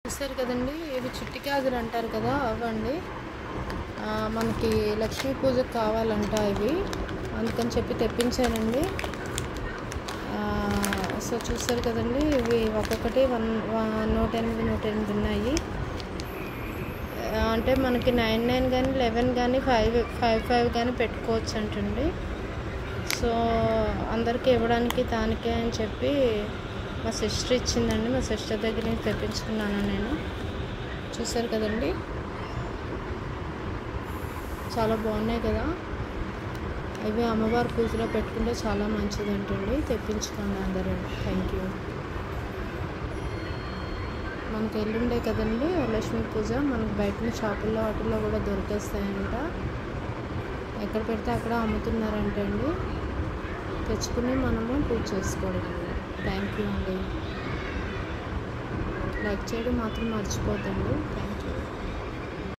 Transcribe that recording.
చూసారు కదండి, ఇవి చిట్టి గాజులు అంటారు కదా, అవండి. మనకి లక్ష్మీ పూజకు కావాలంట ఇవి, అందుకని చెప్పి తెప్పించానండి. సో చూసారు కదండి, ఇవి ఒక్కొక్కటి 108 ఉన్నాయి. అంటే మనకి 99 కానీ 11 కానీ 5 కానీ పెట్టుకోవచ్చు అంటండి. సో అందరికీ ఇవ్వడానికి దానికే అని చెప్పి మా సిస్టర్ ఇచ్చిందండి. మా సిస్టర్ దగ్గర నుంచి తెప్పించుకున్నాను నేను. చూసారు కదండి, చాలా బాగున్నాయి కదా. ఇవి అమ్మవారి పూజలో పెట్టుకుంటే చాలా మంచిది అంటండి. తెప్పించుకోండి అందరూ. Thank you. మనకి ఎల్లుండే కదండి లక్ష్మీ పూజ. మనకు బయట షాపుల్లో వాటిల్లో కూడా దొరికేస్తాయంట. ఎక్కడ పెడితే అక్కడ అమ్ముతున్నారంట అండి. తెచ్చుకుని మనము పూజ చేసుకోవడం. థ్యాంక్ యూ అండి. లైక్ చేయడం మాత్రం మర్చిపోతండి. Thank you.